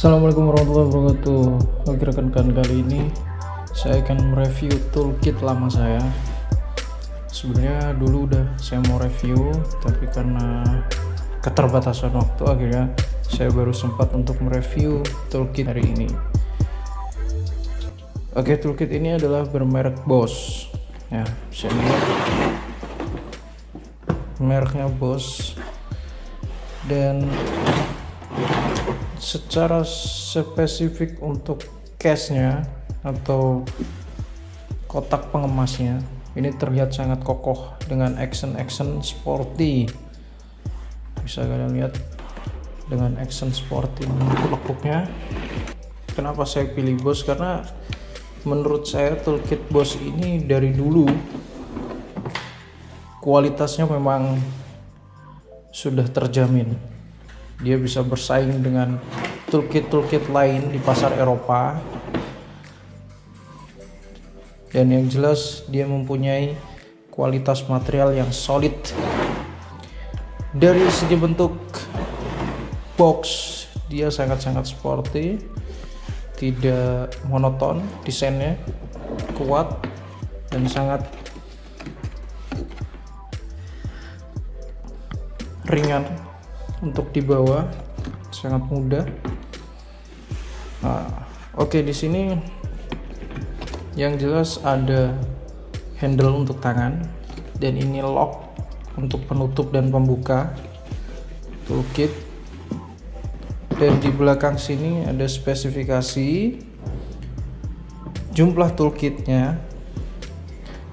Assalamualaikum warahmatullahi wabarakatuh. Oke rekan-rekan, kali ini saya akan mereview toolkit lama saya. Sebenarnya dulu udah saya mau review, tapi karena keterbatasan waktu akhirnya saya baru sempat untuk mereview toolkit hari ini. Oke, toolkit ini adalah bermerek Boss. Ya, bisa lihat mereknya Boss. Dan secara spesifik untuk case-nya atau kotak pengemasnya ini terlihat sangat kokoh dengan action sporty. Bisa kalian lihat dengan action sporty lekuk-lekuknya. Kenapa saya pilih Boss? Karena menurut saya toolkit Boss ini dari dulu kualitasnya memang sudah terjamin. Dia bisa bersaing dengan toolkit lain di pasar Eropa, dan yang jelas dia mempunyai kualitas material yang solid. Dari segi bentuk box, dia sangat-sangat sporty, tidak monoton, desainnya kuat dan sangat ringan untuk dibawa, sangat mudah. Oke, di sini yang jelas ada handle untuk tangan, dan ini lock untuk penutup dan pembuka toolkit. Dan di belakang sini ada spesifikasi, jumlah toolkitnya,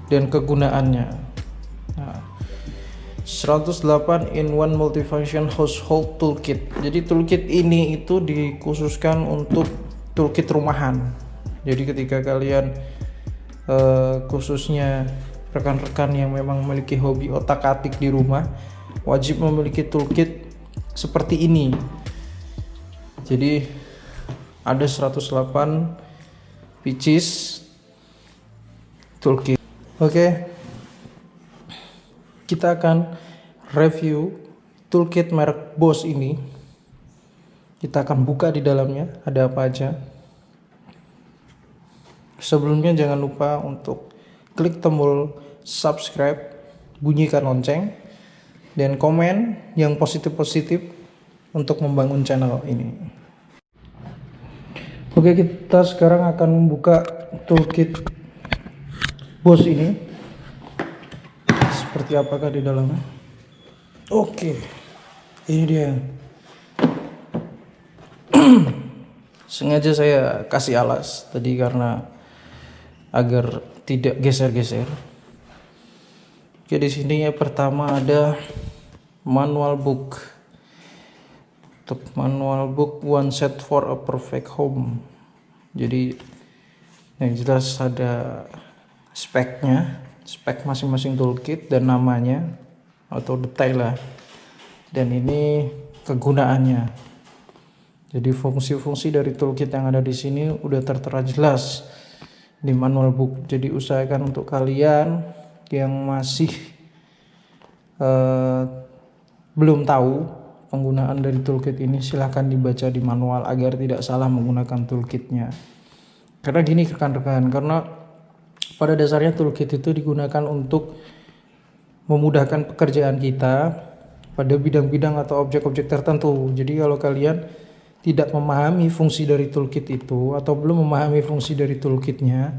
dan kegunaannya. 108 in 1 multifunction household toolkit. Jadi toolkit ini itu dikhususkan untuk toolkit rumahan. Jadi ketika kalian khususnya rekan-rekan yang memang memiliki hobi otak-atik di rumah, wajib memiliki toolkit seperti ini. Jadi ada 108 pieces toolkit. Oke, kita akan review toolkit merek Boss ini. Kita akan buka di dalamnya ada apa aja. Sebelumnya jangan lupa untuk klik tombol subscribe, bunyikan lonceng, dan komen yang positif-positif untuk membangun channel ini. Oke, kita sekarang akan membuka toolkit Boss ini. Seperti apakah di dalamnya? Oke, ini dia. Sengaja saya kasih alas tadi karena agar tidak geser-geser. Oke, di sini ya pertama ada manual book. Untuk manual book One Set for a Perfect Home. Jadi yang jelas ada speknya, spek masing-masing toolkit dan namanya atau detail lah. Dan ini kegunaannya. Jadi fungsi-fungsi dari toolkit yang ada di sini udah tertera jelas di manual book. Jadi usahakan untuk kalian yang masih belum tahu penggunaan dari toolkit ini, silahkan dibaca di manual agar tidak salah menggunakan toolkitnya. Karena gini rekan-rekan, karena pada dasarnya toolkit itu digunakan untuk memudahkan pekerjaan kita pada bidang-bidang atau objek-objek tertentu. Jadi kalau kalian tidak memahami fungsi dari toolkit itu atau belum memahami fungsi dari toolkitnya,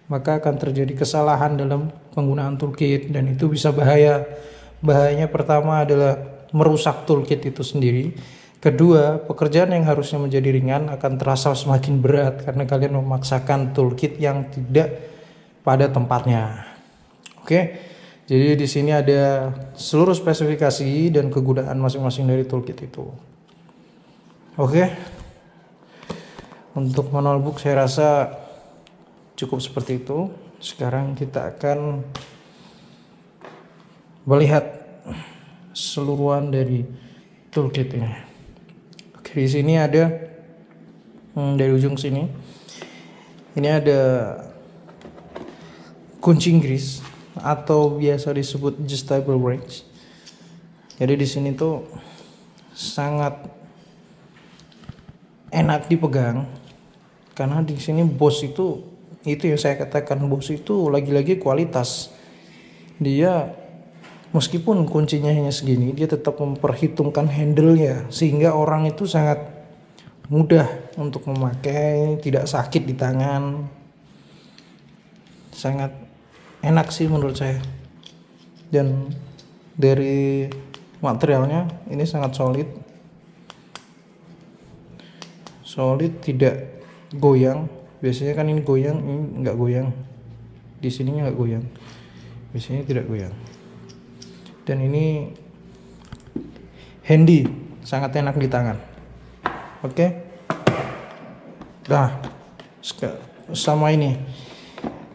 maka akan terjadi kesalahan dalam penggunaan toolkit, dan itu bisa bahaya. Bahayanya pertama adalah merusak toolkit itu sendiri, Kedua, pekerjaan yang harusnya menjadi ringan akan terasa semakin berat karena kalian memaksakan toolkit yang tidak pada tempatnya. Oke, jadi di sini ada seluruh spesifikasi dan kegunaan masing-masing dari toolkit itu. Oke, untuk manual book saya rasa cukup seperti itu. Sekarang kita akan melihat seluruhan dari toolkit ini. Oke, di sini ada dari ujung sini. Ini ada kunci Inggris atau biasa disebut adjustable wrench. Jadi di sini tuh sangat enak dipegang karena di sini bos itu yang saya katakan, bos itu lagi-lagi kualitas. Dia meskipun kuncinya hanya segini, dia tetap memperhitungkan handle-nya sehingga orang itu sangat mudah untuk memakai, tidak sakit di tangan. Sangat enak sih menurut saya. Dan dari materialnya ini sangat solid. Solid, tidak goyang. Biasanya kan ini goyang, ini enggak goyang. Di sininya enggak goyang. Biasanya tidak goyang. Dan ini handy, sangat enak di tangan. Oke. Nah, sama ini,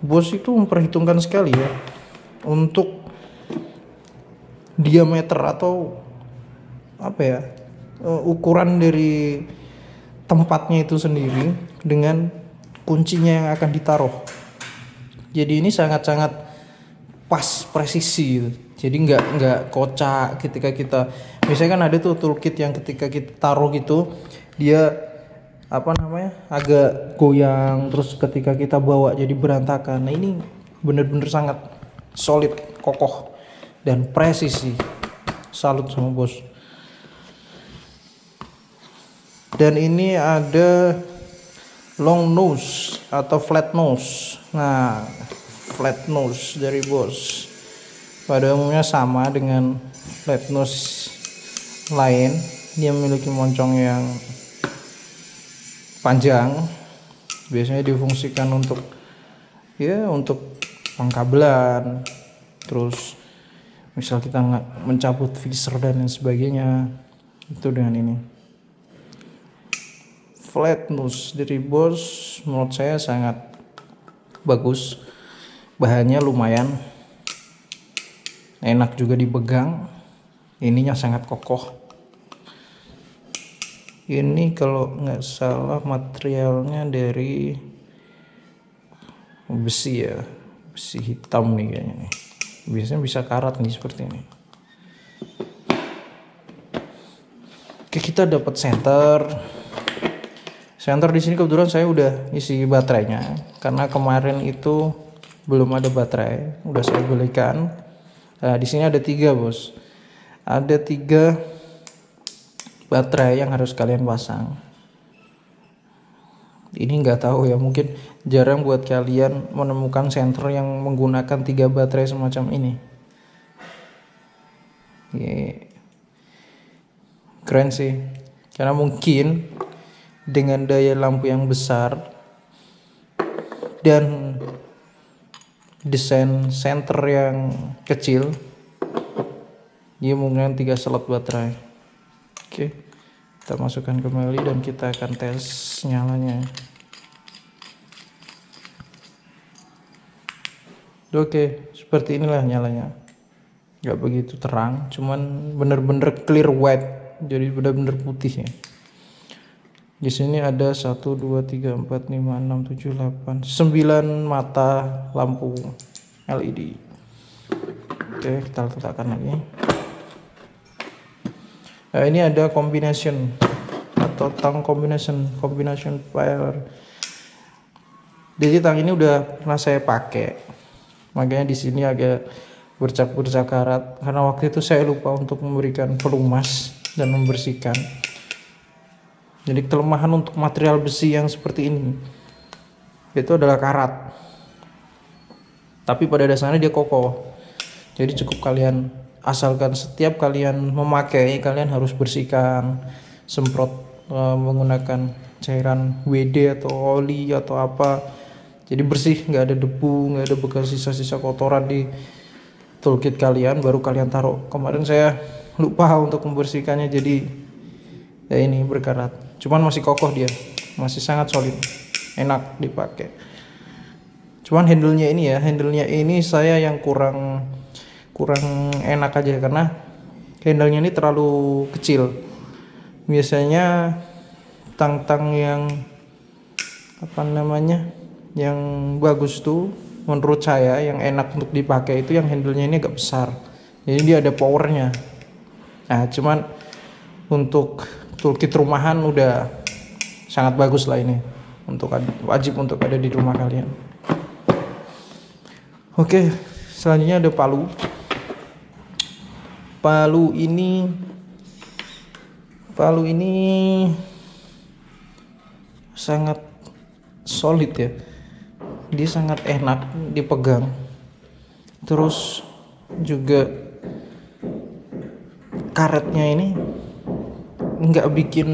bos itu memperhitungkan sekali ya untuk diameter atau apa ya, ukuran dari tempatnya itu sendiri dengan kuncinya yang akan ditaruh. Jadi ini sangat-sangat pas, presisi gitu. Jadi nggak kocak ketika kita, misalnya kan ada tuh toolkit yang ketika kita taruh gitu dia agak goyang, terus ketika kita bawa jadi berantakan. Nah ini bener-bener sangat solid, kokoh dan presisi. Salut sama bos. Dan ini ada long nose atau flat nose. Nah, flat nose dari bos pada umumnya sama dengan flat nose lain. Dia memiliki moncong yang panjang, biasanya difungsikan untuk pengkabelan, terus misal kita mencabut visor dan lain sebagainya, itu dengan ini. Flat nose dari bos menurut saya sangat bagus, bahannya lumayan enak juga dipegang, ininya sangat kokoh. Ini kalau nggak salah materialnya dari besi ya, besi hitam nih kayaknya nih. Biasanya bisa karat nih seperti ini. Oke, kita dapat center di sini. Kebetulan saya udah isi baterainya karena kemarin itu belum ada baterai, udah saya belikan. Nah, di sini ada 3 bos, ada 3 baterai yang harus kalian pasang. Ini nggak tahu ya, mungkin jarang buat kalian menemukan senter yang menggunakan 3 baterai semacam ini. Keren sih, karena mungkin dengan daya lampu yang besar dan desain senter yang kecil, dia menggunakan 3 slot baterai. Oke, kita masukkan kembali dan kita akan tes nyalanya. Oke, seperti inilah nyalanya. Gak begitu terang, cuman bener-bener clear white, jadi bener-bener putih ya. Di sini ada 1, 2, 3, 4, 5, 6, 7, 8, 9 mata lampu LED. Oke, kita letakkan lagi. Nah, ini ada combination atau tang combination pair. Jadi tang ini udah pernah saya pakai, makanya di sini agak bercak-bercak karat karena waktu itu saya lupa untuk memberikan pelumas dan membersihkan. Jadi kelemahan untuk material besi yang seperti ini itu adalah karat, tapi pada dasarnya dia kokoh. Jadi cukup kalian, asalkan setiap kalian memakai, kalian harus bersihkan semprot menggunakan cairan WD atau oli atau apa, jadi bersih, nggak ada debu, nggak ada bekas sisa-sisa kotoran di toolkit kalian, baru kalian taruh. Kemarin saya lupa untuk membersihkannya, jadi ya ini berkarat, cuman masih kokoh, dia masih sangat solid, enak dipakai. Cuman handlenya ini saya yang kurang enak aja, karena handlenya ini terlalu kecil. Biasanya tang-tang yang yang bagus tuh menurut saya, yang enak untuk dipakai itu yang handlenya ini agak besar, jadi dia ada powernya. Nah cuman untuk toolkit rumahan udah sangat bagus lah ini, wajib untuk ada di rumah kalian. Oke, selanjutnya ada palu. Palu ini sangat solid ya, dia sangat enak dipegang, terus juga karetnya ini nggak bikin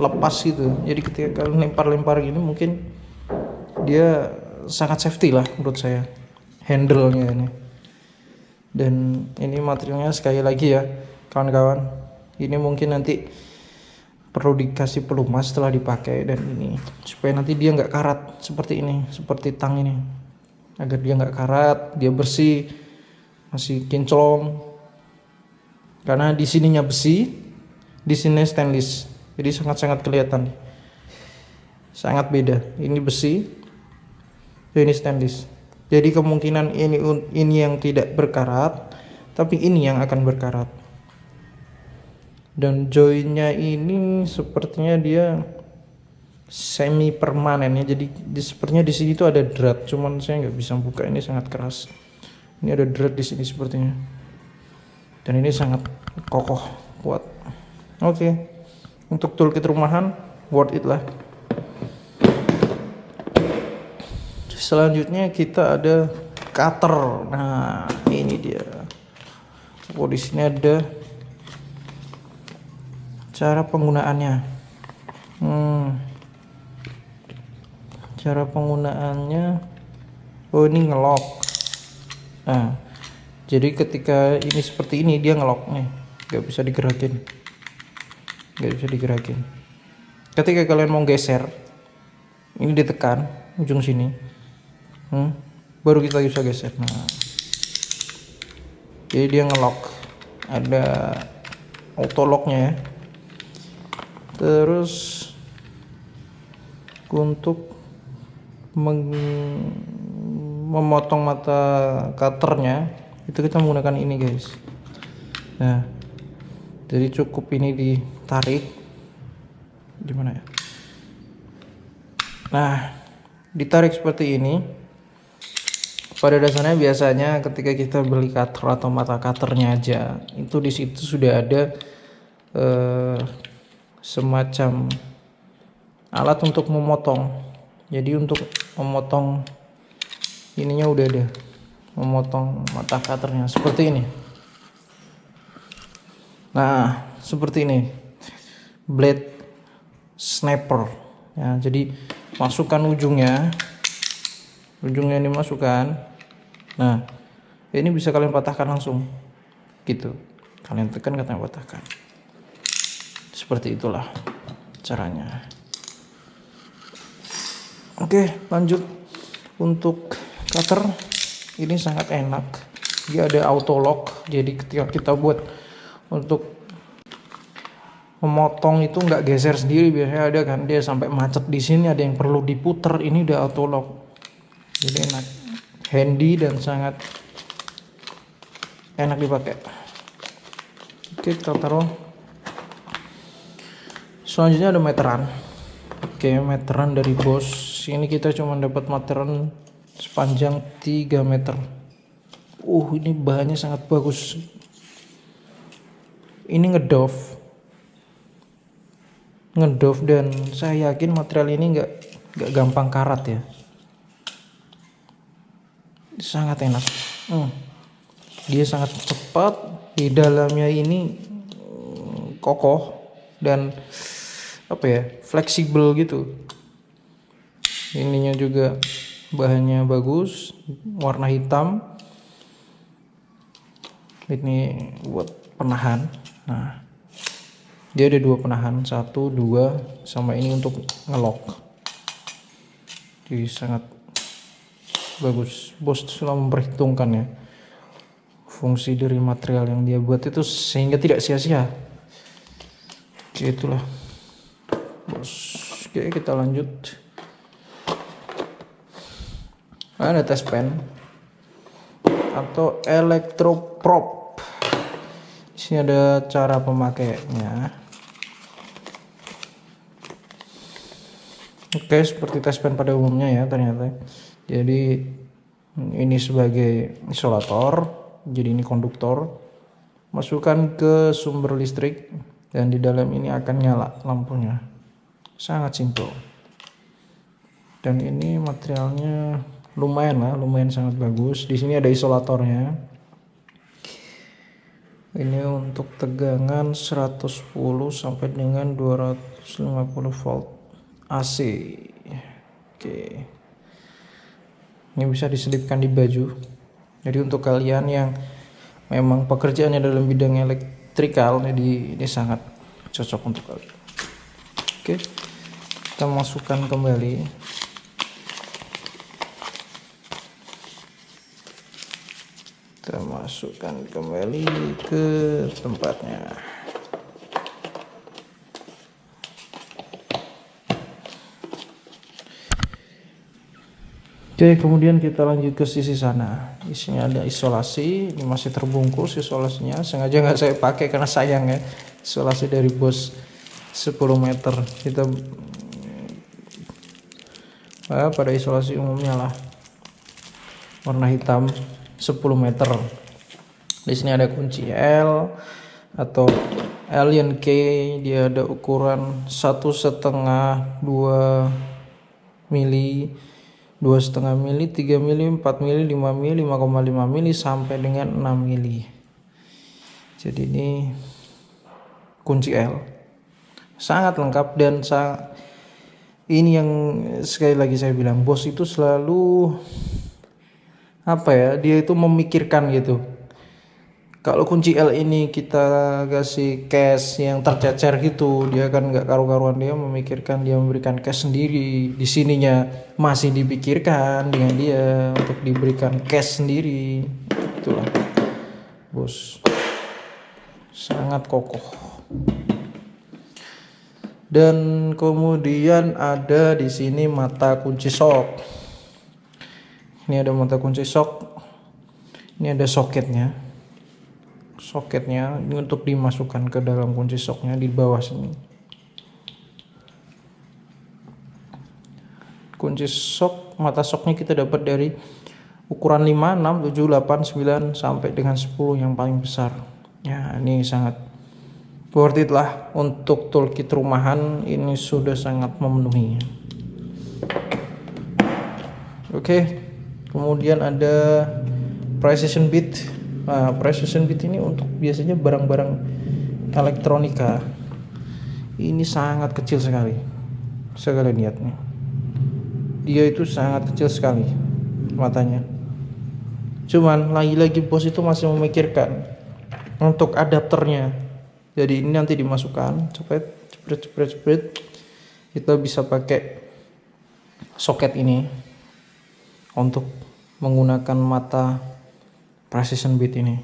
lepas gitu, jadi ketika kalian lempar gini mungkin dia sangat safety lah menurut saya, handle-nya ini. Dan ini materialnya sekali lagi ya kawan-kawan, ini mungkin nanti perlu dikasih pelumas setelah dipakai, dan ini supaya nanti dia nggak karat seperti ini, seperti tang ini, agar dia nggak karat, dia bersih, masih kinclong. Karena di sininya besi, di sini stainless, jadi sangat kelihatan, sangat beda. Ini besi, ini stainless. Jadi kemungkinan ini yang tidak berkarat, tapi ini yang akan berkarat. Dan joinnya ini sepertinya dia semi permanen ya, jadi sepertinya di sini tuh ada drat, cuman saya nggak bisa buka, ini sangat keras. Ini ada drat di sini sepertinya, dan ini sangat kokoh, kuat. Oke, untuk toolkit rumahan worth it lah. Selanjutnya kita ada cutter. Nah ini dia. Di sini ada cara penggunaannya. Cara penggunaannya, ini ngelock. Nah jadi ketika ini seperti ini, dia ngelock nih, nggak bisa digerakin. Ketika kalian mau geser, ini ditekan ujung sini, baru kita bisa geser. Nah jadi dia ngelock, ada auto locknya ya. Terus untuk memotong mata cutternya itu kita menggunakan ini guys. Nah jadi cukup ini ditarik, gimana ya, nah ditarik seperti ini. Pada dasarnya biasanya ketika kita beli cutter atau mata cutternya aja, itu di situ sudah ada semacam alat untuk memotong. Jadi untuk memotong ininya udah ada, memotong mata cutternya seperti ini. Nah seperti ini, blade snapper ya. Jadi masukkan ujungnya ini masukkan. Nah ini bisa kalian patahkan langsung gitu, kalian tekan, kalian patahkan. Seperti itulah caranya. Oke, lanjut. Untuk cutter ini sangat enak, dia ada auto lock, jadi ketika kita buat untuk memotong itu nggak geser sendiri. Biasanya ada kan dia sampai macet di sini, ada yang perlu diputer, ini udah auto lock, jadi enak, handy dan sangat enak dipakai. Oke, kita taruh. Selanjutnya ada meteran. Oke, meteran dari Bosch. Ini kita cuma dapat meteran sepanjang 3 meter. Ini bahannya sangat bagus. Ini ngedove dan saya yakin material ini nggak gampang karat ya. Sangat enak. Dia sangat cepat, di dalamnya ini kokoh, dan apa ya, fleksibel gitu. Ininya juga bahannya bagus, warna hitam. Ini buat penahan. Nah, dia ada 2 penahan, 1, 2, sama ini untuk ngelok. Jadi sangat bagus. Bos sudah memperhitungkan ya fungsi dari material yang dia buat itu sehingga tidak sia-sia. Oke, itulah bos. Oke, kita lanjut. Ada test pen atau electroprobe. Di sini ada cara pemakaiannya. Oke, seperti tes pen pada umumnya ya ternyata. Jadi ini sebagai isolator, jadi ini konduktor. Masukkan ke sumber listrik dan di dalam ini akan nyala lampunya. Sangat simpel. Dan ini materialnya lumayan sangat bagus. Di sini ada isolatornya. Ini untuk tegangan 110 sampai dengan 250 volt AC. Oke. Ini bisa diselipkan di baju. Jadi untuk kalian yang memang pekerjaannya dalam bidang elektrikal, jadi ini sangat cocok untuk kalian. Oke. Kita masukkan kembali. Kita masukkan kembali ke tempatnya. Oke, kemudian kita lanjut ke sisi sana. Isinya ada isolasi, ini masih terbungkus isolasinya. Sengaja nggak saya pakai karena sayang ya. Isolasi dari Bose 10 meter. Kita pada isolasi umumnya lah. Warna hitam 10 meter. Di sini ada kunci L atau Alien Key. Dia ada ukuran 1,5 2 mili, 2,5 mili, 3 mili, 4 mili, 5 mili, 5,5 mili sampai dengan 6 mili. Jadi ini kunci L. Sangat lengkap dan ini yang sekali lagi saya bilang, Bose itu selalu apa ya, dia itu memikirkan gitu. Kalau kunci L ini kita kasih cash yang tercecer gitu, dia kan nggak karu-karuan. Dia memikirkan, dia memberikan cash sendiri. Di sininya masih dipikirkan dengan dia untuk diberikan cash sendiri. Itulah Bose, sangat kokoh. Dan kemudian ada di sini mata kunci sok. Ini ada mata kunci sok. Ini ada soketnya. Soketnya ini untuk dimasukkan ke dalam kunci soknya di bawah sini. Kunci sok, mata soknya kita dapat dari ukuran 5, 6, 7, 8, 9 sampai dengan 10 yang paling besar. Ya, ini sangat worth it lah untuk toolkit rumahan. Ini sudah sangat memenuhi. Oke. Kemudian ada precision bit. Nah, precision bit ini untuk biasanya barang-barang elektronika. Ini sangat kecil sekali. Sekali lihat nih. Dia itu sangat kecil sekali matanya. Cuman lagi-lagi Bose itu masih memikirkan untuk adapternya. Jadi ini nanti dimasukkan, cepet. Kita bisa pakai soket ini untuk menggunakan mata precision bit ini.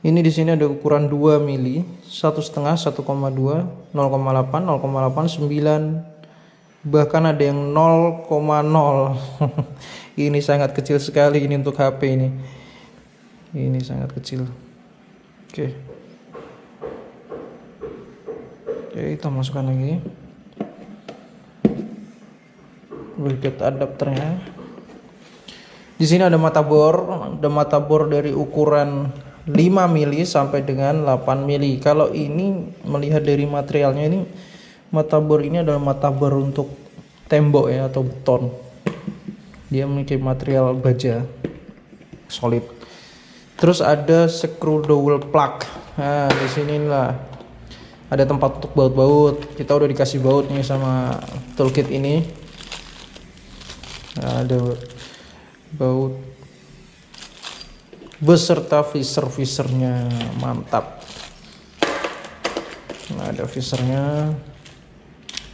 Ini di sini ada ukuran 2 mili, 1,5, 1,2, 0,8, 0,8, 9, bahkan ada yang 0,0. Ini sangat kecil sekali ini untuk HP ini. Ini sangat kecil. Oke, kita masukkan lagi. Berikut adapternya. Di sini ada mata bor dari ukuran 5 mili sampai dengan 8 mili. Kalau ini melihat dari materialnya, ini mata bor ini adalah mata bor untuk tembok ya atau beton. Dia memiliki material baja solid. Terus ada screw dowel plug. Nah, di sinilah ada tempat untuk baut-baut. Kita udah dikasih baut nih sama toolkit ini. Nah, ada baut beserta visor-visornya, mantap. Nah, ada visornya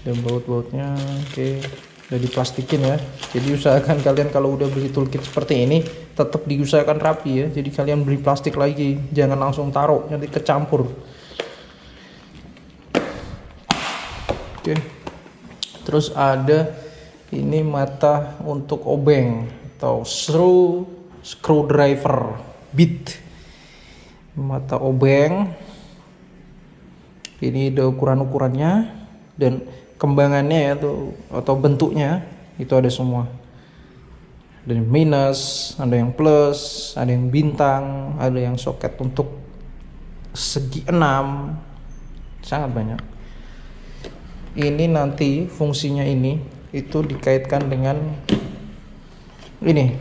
dan baut-bautnya. Oke, udah diplastikin ya. Jadi usahakan kalian kalau udah beli toolkit seperti ini tetap diusahakan rapi ya. Jadi kalian beli plastik lagi, jangan langsung taruh, nanti kecampur. Oke. Terus ada ini mata untuk obeng atau screwdriver bit. Mata obeng. Ini ada ukuran-ukurannya dan kembangannya ya tuh, atau bentuknya itu ada semua. Ada yang minus, ada yang plus, ada yang bintang, ada yang soket untuk segi 6, sangat banyak. Ini nanti fungsinya ini itu dikaitkan dengan ini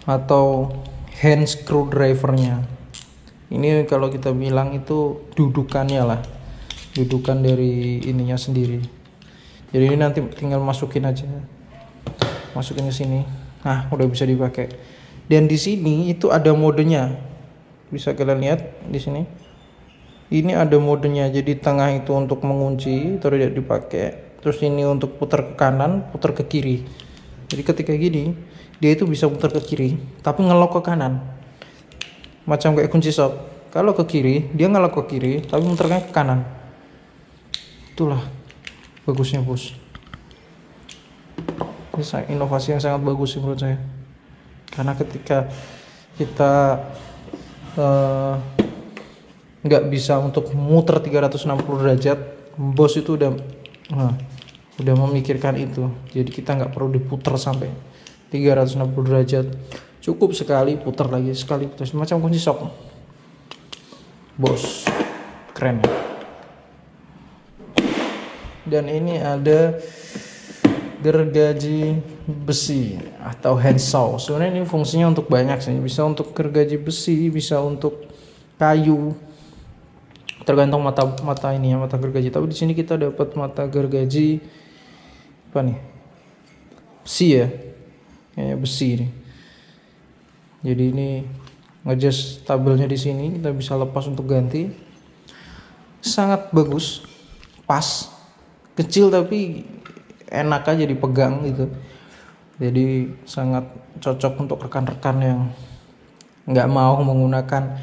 atau hand screwdrivernya. Ini kalau kita bilang itu dudukannya lah, dudukan dari ininya sendiri. Jadi ini nanti tinggal masukin aja, masukin ke sini. Nah, udah bisa dipakai. Dan di sini itu ada modenya, bisa kalian lihat di sini. Ini ada modenya, jadi tengah itu untuk mengunci atau tidak dipakai, terus ini untuk putar ke kanan, putar ke kiri. Jadi ketika gini dia itu bisa putar ke kiri tapi ngelok ke kanan, macam kayak kunci shop. Kalau ke kiri dia ngelok ke kiri tapi muternya ke kanan. Itulah bagusnya bos. Ini inovasi yang sangat bagus sih menurut saya, karena ketika kita nggak bisa untuk muter 360 derajat, bos itu udah memikirkan itu. Jadi kita nggak perlu diputer sampai 360 derajat, cukup sekali putar lagi, sekali putar, semacam kunci sok. Bos keren ya. Dan ini ada gergaji besi atau handsaw. Sebenarnya ini fungsinya untuk banyak sih, bisa untuk gergaji besi, bisa untuk kayu, tergantung mata ini ya, mata gergaji. Tapi di sini kita dapat mata gergaji apa nih, besi ya, kayak besi nih. Jadi ini ngejust tabelnya di sini, kita bisa lepas untuk ganti. Sangat bagus, pas, kecil tapi enak aja dipegang gitu. Jadi sangat cocok untuk rekan-rekan yang nggak mau menggunakan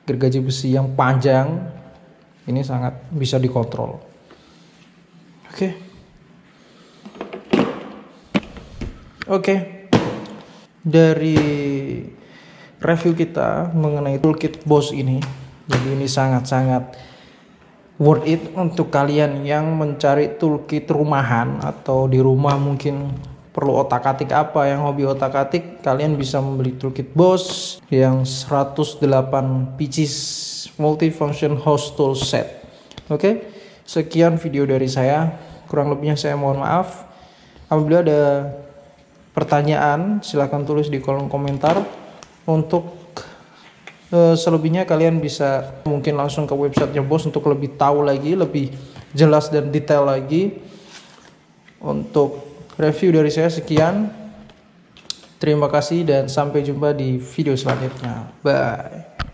gergaji besi yang panjang. Ini sangat bisa dikontrol. Oke. Dari review kita mengenai toolkit Bosch ini, jadi ini sangat-sangat worth it untuk kalian yang mencari toolkit rumahan atau di rumah mungkin perlu otak-atik apa, yang hobi otak-atik, kalian bisa membeli toolkit Bosch yang 108 pieces multifunction house tool set. Oke, sekian video dari saya, kurang lebihnya saya mohon maaf. Apabila ada pertanyaan silahkan tulis di kolom komentar. Untuk selebihnya kalian bisa mungkin langsung ke websitenya Bosch untuk lebih tahu lagi, lebih jelas dan detail lagi. Untuk review dari saya sekian, terima kasih dan sampai jumpa di video selanjutnya. Bye.